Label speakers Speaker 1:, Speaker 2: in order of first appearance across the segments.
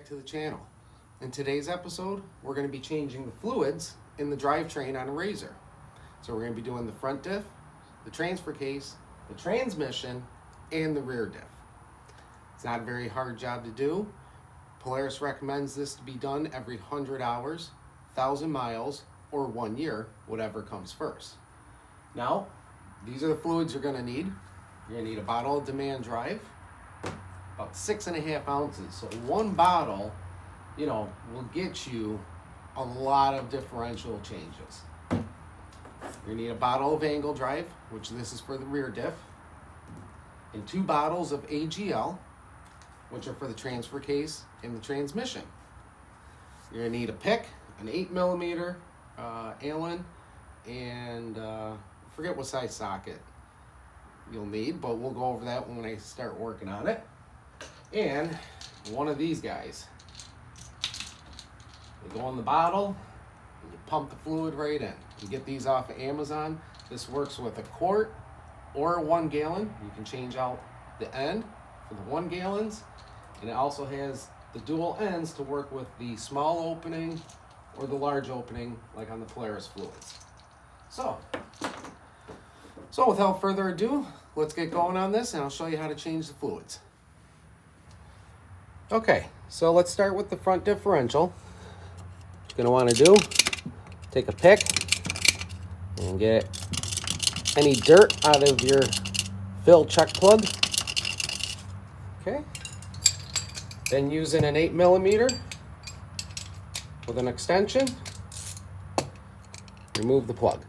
Speaker 1: back to the channel. In today's episode, we're going to be changing the fluids in the drivetrain on a RZR. So we're going to be doing the front diff, the transfer case, the transmission, and the rear diff. It's not a very hard job to do. Polaris recommends this to be done every 100 hours, 1,000 miles, or 1 year, whatever comes first. Now, these are the fluids you're going to need. You're going to need a bottle of demand drive, about 6.5 ounces. So one bottle, will get you a lot of differential changes. You're going to need a bottle of angle drive, which this is for the rear diff, and 2 bottles of AGL, which are for the transfer case and the transmission. You're going to need a pick, an 8mm Allen, and forget what size socket you'll need, but we'll go over that when I start working on it. And one of these guys. You go in the bottle, and you pump the fluid right in. You get these off of Amazon. This works with a quart or a 1 gallon. You can change out the end for the 1 gallons. And it also has the dual ends to work with the small opening or the large opening, like on the Polaris fluids. So without further ado, let's get going on this and I'll show you how to change the fluids. Okay, so let's start with the front differential. What you're going to want to do, take a pick and get any dirt out of your fill check plug. Okay. Then using an 8mm with an extension, remove the plug.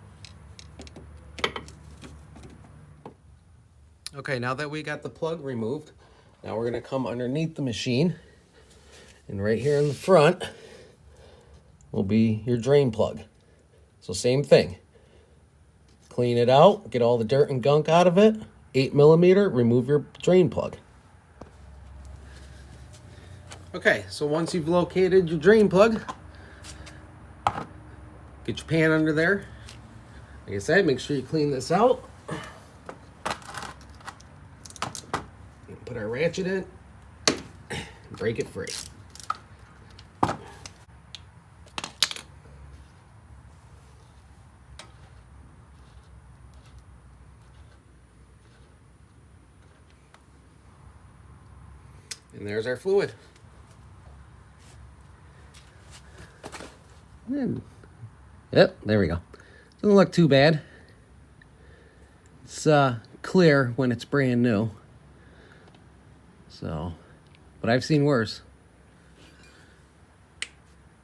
Speaker 1: Okay, now that we got the plug removed, now we're going to come underneath the machine, and right here in the front will be your drain plug. So same thing. Clean it out, get all the dirt and gunk out of it. 8mm, remove your drain plug. Okay, so once you've located your drain plug, get your pan under there. Like I said, make sure you clean this out. Put our ratchet in and break it free. And there's our fluid. Yep, there we go. Doesn't look too bad. It's clear when it's brand new. So, but I've seen worse.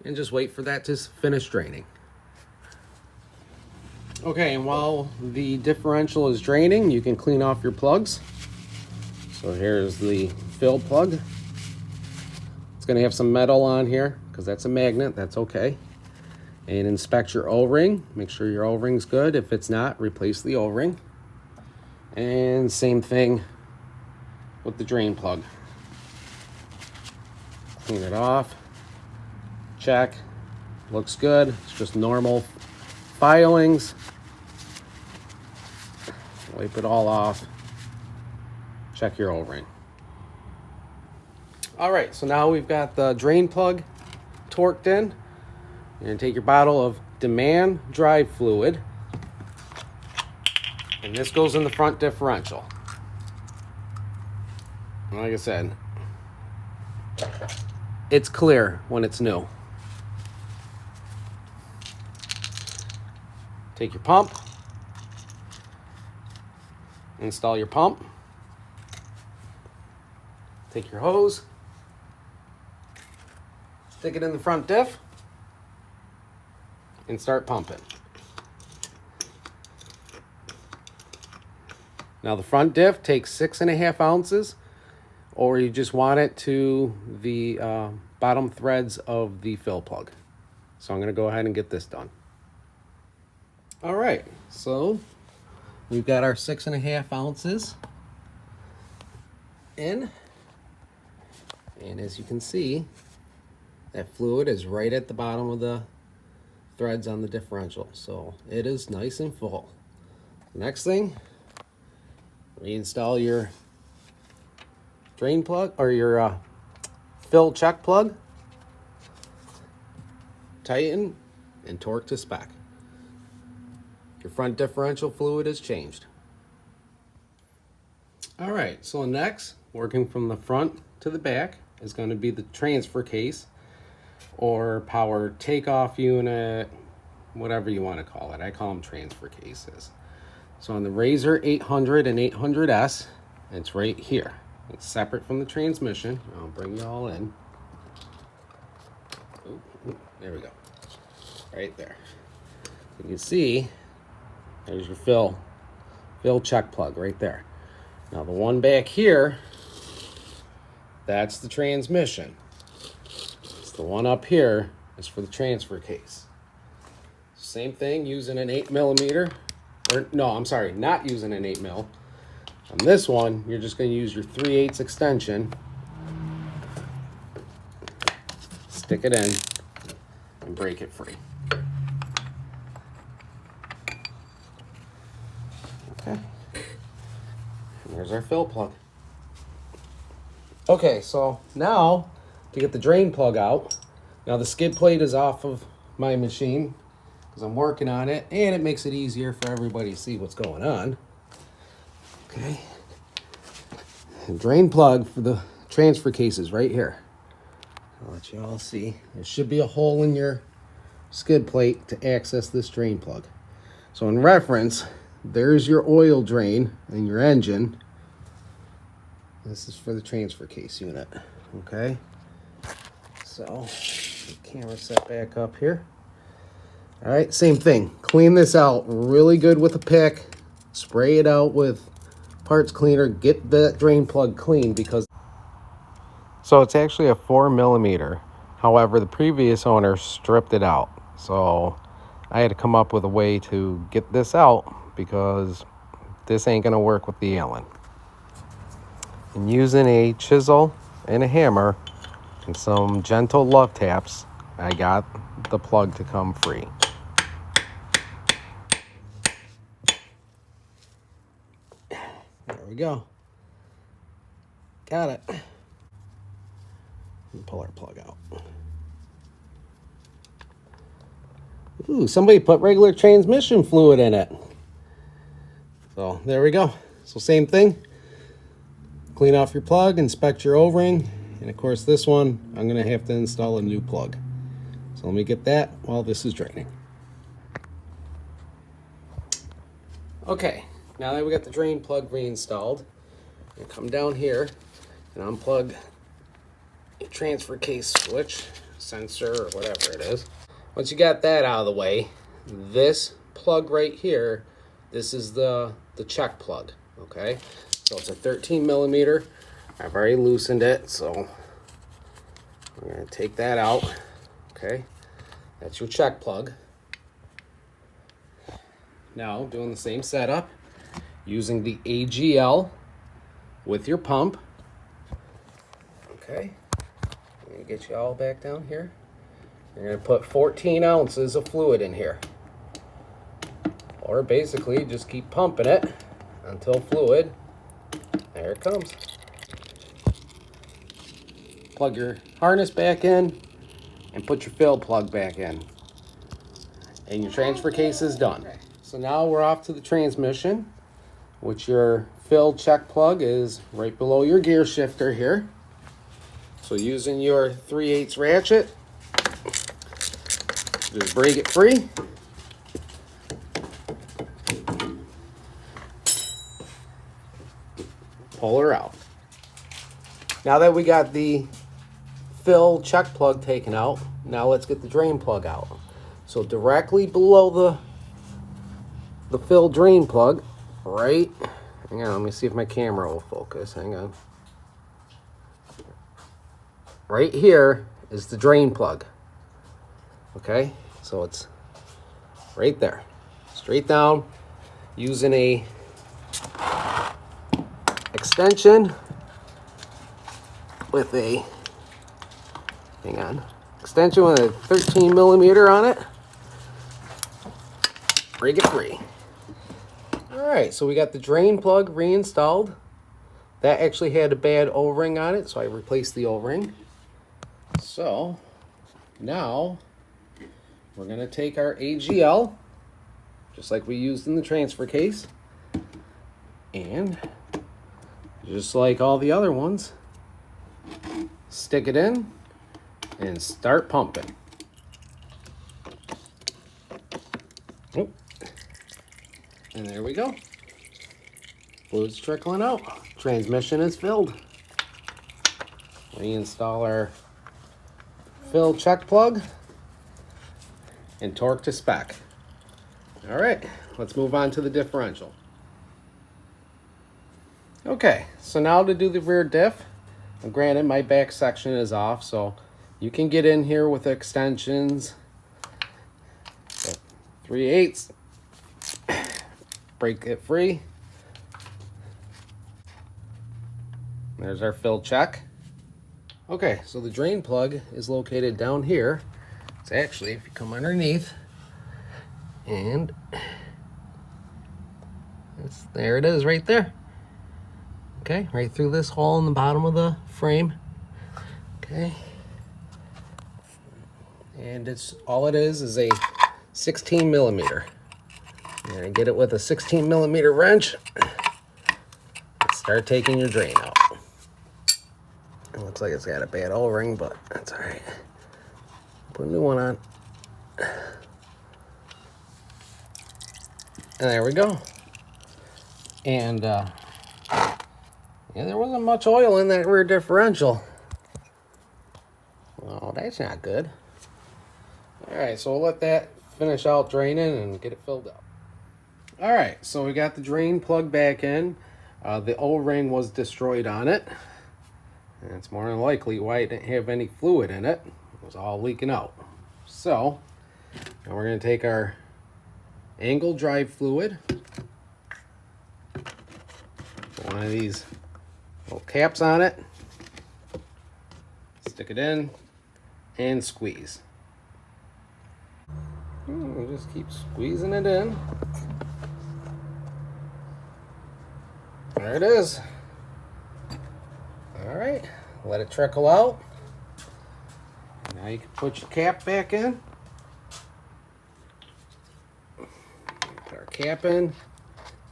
Speaker 1: And just wait for that to finish draining. Okay, and while the differential is draining, you can clean off your plugs. So here's the fill plug. It's going to have some metal on here because that's a magnet. That's okay. And inspect your O-ring. Make sure your O-ring's good. If it's not, replace the O-ring. And same thing with the drain plug. Clean it off. Check. Looks good. It's just normal filings. Wipe it all off. Check your O-ring. All right, so now we've got the drain plug torqued in. You're gonna take your bottle of demand drive fluid, and this goes in the front differential. Like I said, it's clear when it's new. Take your pump, install your pump, take your hose, stick it in the front diff, and start pumping. Now the front diff takes 6.5 ounces, or you just want it to the bottom threads of the fill plug. So I'm going to go ahead and get this done. All right, so we've got our 6.5 ounces in, and as you can see, that fluid is right at the bottom of the threads on the differential, so it is nice and full. Next thing, reinstall your drain plug or your fill check plug, tighten, and torque to spec. Your front differential fluid is changed. All right, so next, working from the front to the back, is going to be the transfer case or power takeoff unit, whatever you want to call it. I call them transfer cases. So on the RZR 800 and 800S, it's right here. It's separate from the transmission. I'll bring you all in. Ooh, there we go. Right there. You can see there's your fill check plug right there. Now the one back here, that's the transmission. It's the one up here is for the transfer case. Same thing, using an 8mm, or no, I'm sorry, not using an 8mm. On this one, you're just going to use your 3/8 extension, stick it in, and break it free. Okay, and there's our fill plug. Okay, so now to get the drain plug out. Now the skid plate is off of my machine because I'm working on it, and it makes it easier for everybody to see what's going on. Okay, and drain plug for the transfer case is right here. I'll let you all see. There should be a hole in your skid plate to access this drain plug. So in reference, there's your oil drain and your engine. This is for the transfer case unit. Okay, so camera set back up here. All right, same thing. Clean this out really good with a pick. Spray it out with parts cleaner. Get that drain plug clean because... So it's actually a 4mm. However, the previous owner stripped it out. So I had to come up with a way to get this out because this ain't gonna work with the Allen. And using a chisel and a hammer and some gentle love taps, I got the plug to come free. There we go. Got it. And pull our plug out. Ooh, somebody put regular transmission fluid in it. So there we go. So same thing. Clean off your plug, inspect your O-ring, and of course this one, I'm gonna have to install a new plug. So let me get that while this is draining. Okay, now that we got the drain plug reinstalled, I'm gonna come down here and unplug your transfer case switch, sensor, or whatever it is. Once you got that out of the way, this plug right here, this is the check plug, okay? So it's a 13mm. I've already loosened it, so we're gonna take that out. Okay, that's your check plug. Now doing the same setup, using the AGL with your pump. Okay, I'm gonna get you all back down here. You're gonna put 14 ounces of fluid in here. Or basically just keep pumping it until fluid. There it comes. Plug your harness back in and put your fill plug back in. And your transfer case is done. So now we're off to the transmission, which your fill check plug is right below your gear shifter here. So using your 3/8 ratchet, just break it free. Pull her out. Now that we got the fill check plug taken out, now let's get the drain plug out. So directly below the fill drain plug, right, hang on, let me see if my camera will focus, hang on. Right here is the drain plug. Okay, so it's right there. Straight down, using a extension with a, hang on, extension with a 13mm on it. Break it free. Alright, so we got the drain plug reinstalled. That actually had a bad O-ring on it, so I replaced the O-ring. So now we're going to take our AGL, just like we used in the transfer case, and just like all the other ones, stick it in and start pumping. Oop. And there we go. Fluid's trickling out. Transmission is filled. We install our fill check plug and torque to spec. All right, let's move on to the differential. Okay, so now to do the rear diff. And granted, my back section is off, so you can get in here with extensions. 3/8, break it free. There's our fill check. Okay, so the drain plug is located down here. It's actually, if you come underneath, and there it is right there. Okay, right through this hole in the bottom of the frame. Okay. And it's all it is a 16 millimeter. You're gonna get it with a 16 millimeter wrench and start taking your drain out. It looks like it's got a bad O-ring, but that's all right. Put a new one on. And there we go. And yeah, there wasn't much oil in that rear differential. Oh, that's not good. All right, so we'll let that finish out draining and get it filled up. All right, so we got the drain plug back in. The O-ring was destroyed on it. And it's more than likely why it didn't have any fluid in it. It was all leaking out. So, now we're going to take our angle drive fluid. Put one of these little caps on it. Stick it in and squeeze. We'll just keep squeezing it in. There it is. All right, let it trickle out. Now you can put your cap back in. Put our cap in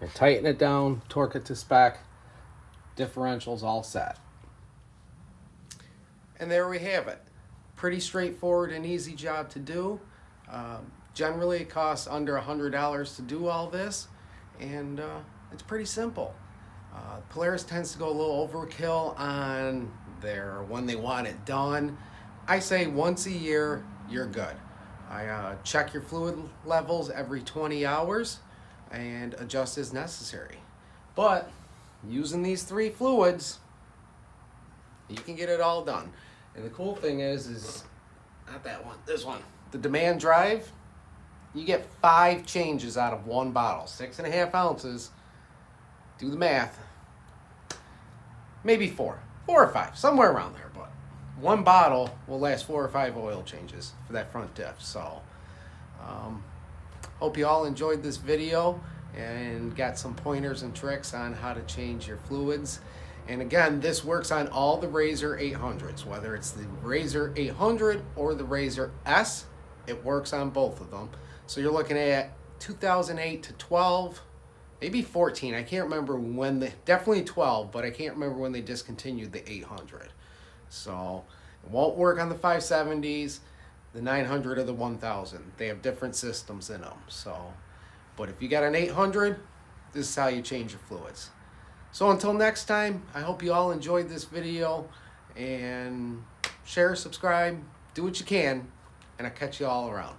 Speaker 1: and tighten it down, torque it to spec. Differential's all set. And there we have it. Pretty straightforward and easy job to do. Generally it costs under $100 to do all this, and it's pretty simple. Polaris tends to go a little overkill on when they want it done. I say once a year, you're good. I check your fluid levels every 20 hours and adjust as necessary. But using these 3 fluids, you can get it all done. And the cool thing is not that one, this one. The demand drive, you get 5 changes out of 1 bottle, 6.5 ounces. Do the math. Maybe 4 or 5, somewhere around there. But 1 bottle will last 4 or 5 oil changes for that front diff. So, hope you all enjoyed this video and got some pointers and tricks on how to change your fluids. And again, this works on all the RZR 800s, whether it's the RZR 800 or the RZR S. It works on both of them. So you're looking at 2008 to 12. Maybe 14, I can't remember when, definitely 12, but I can't remember when they discontinued the 800. So it won't work on the 570s, the 900 or the 1000. They have different systems in them. So, but if you got an 800, this is how you change your fluids. So until next time, I hope you all enjoyed this video, and share, subscribe, do what you can, and I'll catch you all around.